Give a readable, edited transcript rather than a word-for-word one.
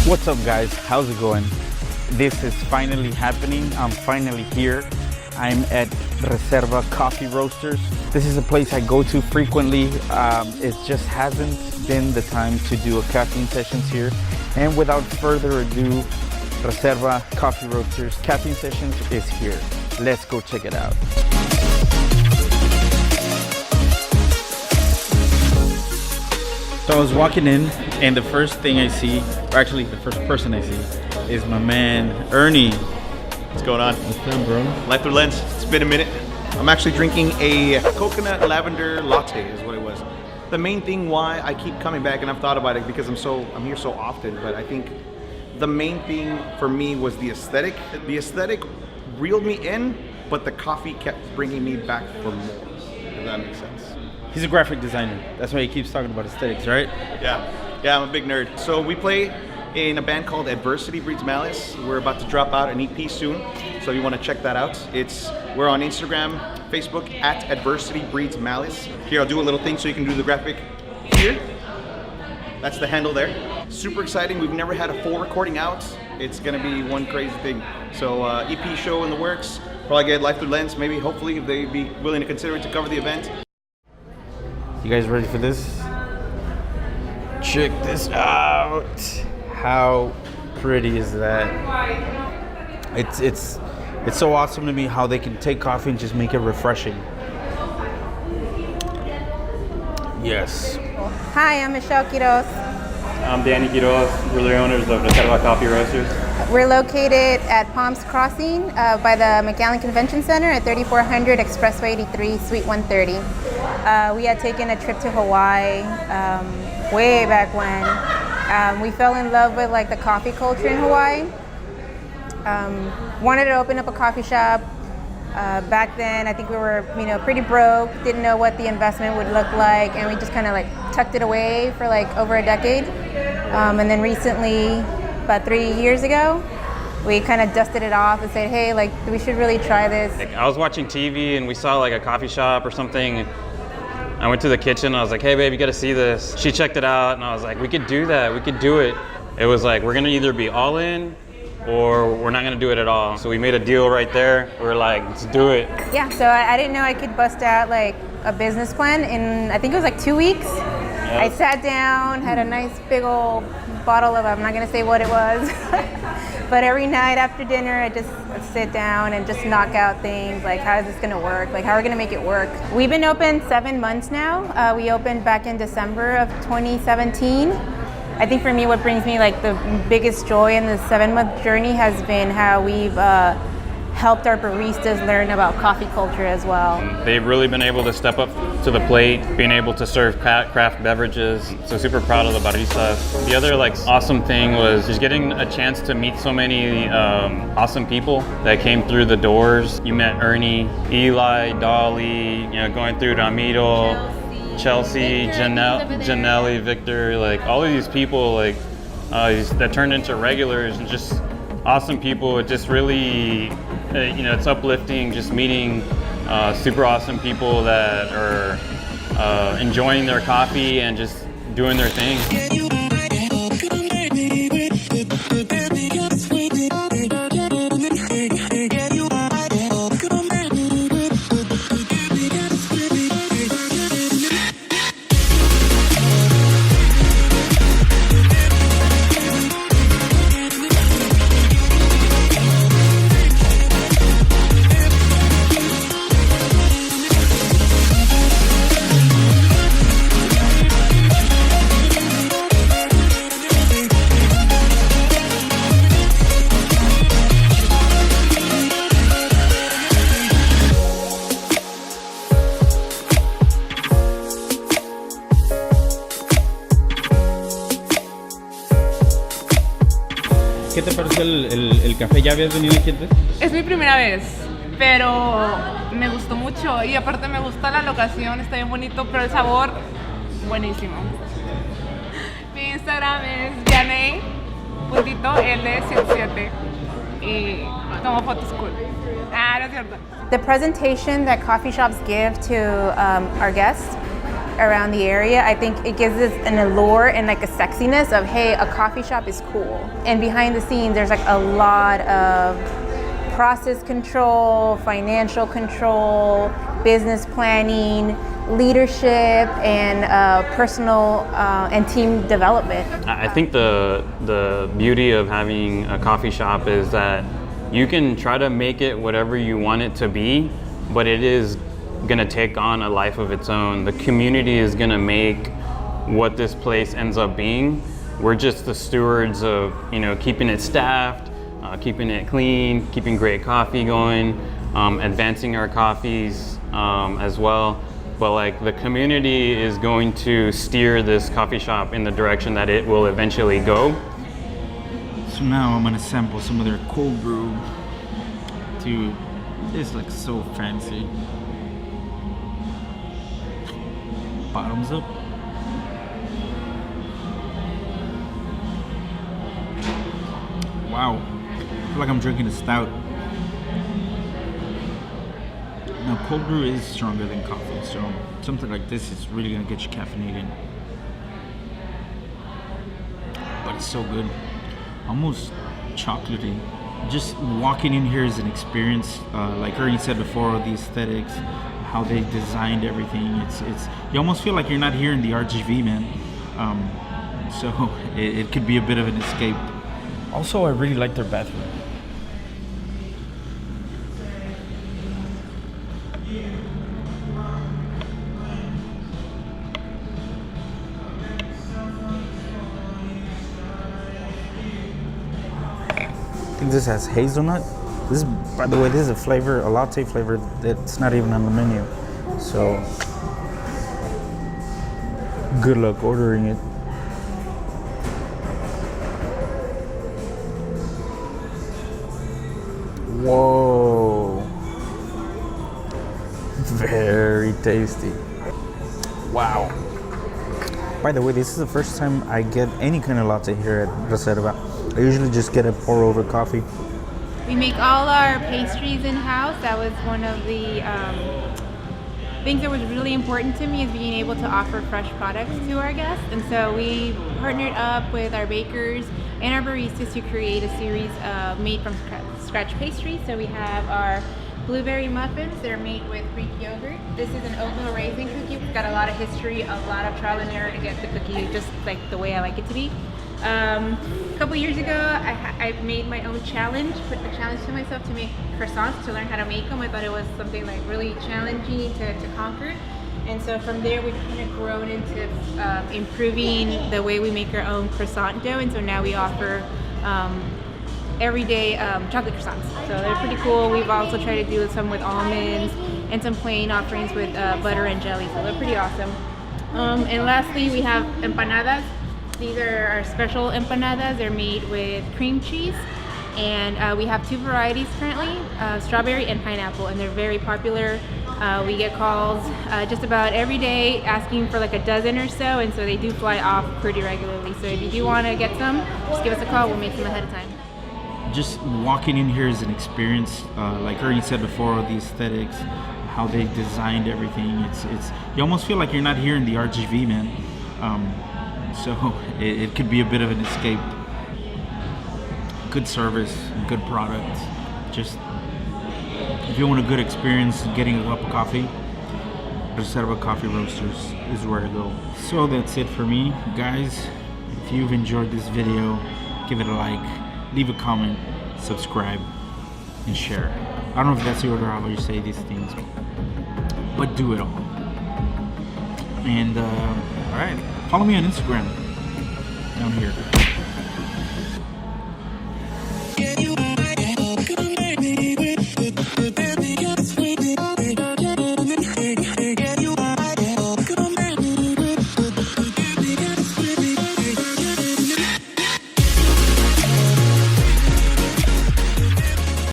What's up guys, how's it going? This is finally happening. I'm finally here. I'm at Reserva Coffee Roasters. This is a place I go to frequently. It just hasn't been the time to do a caffeine sessions here. And without further ado, Reserva Coffee Roasters caffeine sessions is here. Let's go check it out. So I was walking in and the first thing I see, or actually the first person I see, is my man Ernie. What's going on? What's up, bro? Life through lens. It's been a minute. I'm actually drinking a coconut lavender latte is what it was. The main thing why I keep coming back, and I've thought about it because I'm here so often, but I think the main thing for me was the aesthetic. The aesthetic reeled me in, but the coffee kept bringing me back for more, if that makes sense. He's a graphic designer. That's why he keeps talking about aesthetics, right? Yeah, I'm a big nerd. So we play in a band called Adversity Breeds Malice. We're about to drop out an EP soon, so if you want to check that out, we're on Instagram, Facebook at Adversity Breeds Malice. Here, I'll do a little thing so you can do the graphic here. That's the handle there. Super exciting. We've never had a full recording out. It's gonna be one crazy thing. So EP show in the works. Probably get Life Through Lens, maybe, hopefully, if they'd be willing to consider it to cover the event. You guys ready for this? Check this out. How pretty is that? It's so awesome to me how they can take coffee and just make it refreshing. Yes. Hi, I'm Michelle Quiroz. I'm Danny Quiroz. We're the owners of Reserva Coffee Roasters. We're located at Palms Crossing by the McAllen Convention Center at 3400 Expressway 83, Suite 130. We had taken a trip to Hawaii way back when. We fell in love with like the coffee culture in Hawaii. Wanted to open up a coffee shop. Back then, I think we were, pretty broke, didn't know what the investment would look like, and we just kind of like tucked it away for like over a decade. And then recently, about 3 years ago, we kind of dusted it off and said, hey, like we should really try this. I was watching TV and we saw like a coffee shop or something. I went to the kitchen and I was like, hey babe, you gotta see this. She checked it out and I was like, we could do that, we could do it. It was like, we're gonna either be all in or we're not gonna do it at all. So we made a deal right there. We were like, let's do it. Yeah, so I didn't know I could bust out like a business plan in, I think it was like 2 weeks. Yep. I sat down, had a nice big old bottle of, I'm not gonna say what it was, but every night after dinner, I just sit down and just knock out things like, how is this gonna work? Like, how are we gonna make it work? We've been open 7 months now. We opened back in December of 2017. I think for me, what brings me like the biggest joy in this 7-month journey has been how we've helped our baristas learn about coffee culture as well. They've really been able to step up to the plate, being able to serve craft beverages. So super proud of the baristas. The other like awesome thing was just getting a chance to meet so many awesome people that came through the doors. You met Ernie, Eli, Dolly, going through Ramiro, Chelsea, Janelli, Victor, like all of these people like that turned into regulars and just awesome people. It just really, it's uplifting just meeting super awesome people that are enjoying their coffee and just doing their thing. ¿Qué te pareció el café? ¿Ya habías venido aquí antes? Es mi primera vez, pero me gustó mucho y aparte me gusta la locación, está bien bonito, pero el sabor, buenísimo. Mi Instagram es Yaney.L17 y tomo fotos cool. No es cierto. The presentation that coffee shops give to our guests around the area. I think it gives us an allure and like a sexiness of, hey, a coffee shop is cool. And behind the scenes, there's like a lot of process control, financial control, business planning, leadership, and personal and team development. I think the beauty of having a coffee shop is that you can try to make it whatever you want it to be, but it is gonna take on a life of its own. The community is gonna make what this place ends up being. We're just the stewards of, you know, keeping it staffed, keeping it clean, keeping great coffee going, advancing our coffees as well. But like the community is going to steer this coffee shop in the direction that it will eventually go. So now I'm gonna sample some of their cold brew. Dude, this looks so fancy. Bottoms up. Wow, I feel like I'm drinking a stout. Now cold brew is stronger than coffee, so something like this is really gonna get you caffeinated. But it's so good, almost chocolatey. Just walking in here is an experience. Like Ernie said before, the aesthetics, how they designed everything. It's you almost feel like you're not here in the RGV, man. So it could be a bit of an escape. Also, I really like their bathroom. I think this has hazelnut. This is, by the way, this is a flavor, a latte flavor that's not even on the menu. So, good luck ordering it. Whoa. Very tasty. Wow. By the way, this is the first time I get any kind of latte here at Reserva. I usually just get a pour over coffee. We make all our pastries in-house. That was one of the things that was really important to me, is being able to offer fresh products to our guests. And so we partnered up with our bakers and our baristas to create a series of made from scratch pastries. So we have our blueberry muffins. They're made with Greek yogurt. This is an oatmeal raisin cookie. It's got a lot of history, a lot of trial and error to get the cookie just like the way I like it to be. A couple years ago, I made my own challenge, put a challenge to myself to make croissants, to learn how to make them. I thought it was something like really challenging to conquer. And so from there, we've kind of grown into improving the way we make our own croissant dough. And so now we offer everyday chocolate croissants. So they're pretty cool. We've also tried to do some with almonds and some plain offerings with butter and jelly. So they're pretty awesome. And lastly, we have empanadas. These are our special empanadas. They're made with cream cheese, and we have two varieties currently, strawberry and pineapple, and they're very popular. We get calls just about every day asking for like a dozen or so, and so they do fly off pretty regularly. So if you do want to get some, just give us a call. We'll make them ahead of time. Just walking in here is an experience. Like Ernie said before, the aesthetics, how they designed everything. It's you almost feel like you're not here in the RGV, man. So it could be a bit of an escape. Good service, good product. Just if you want a good experience getting a cup of coffee, Reserva Coffee Roasters is where to go. So that's it for me, guys. If you've enjoyed this video, give it a like, leave a comment, subscribe, and share. I don't know if that's the order how you say these things, but do it all. And all right. Follow me on Instagram down here.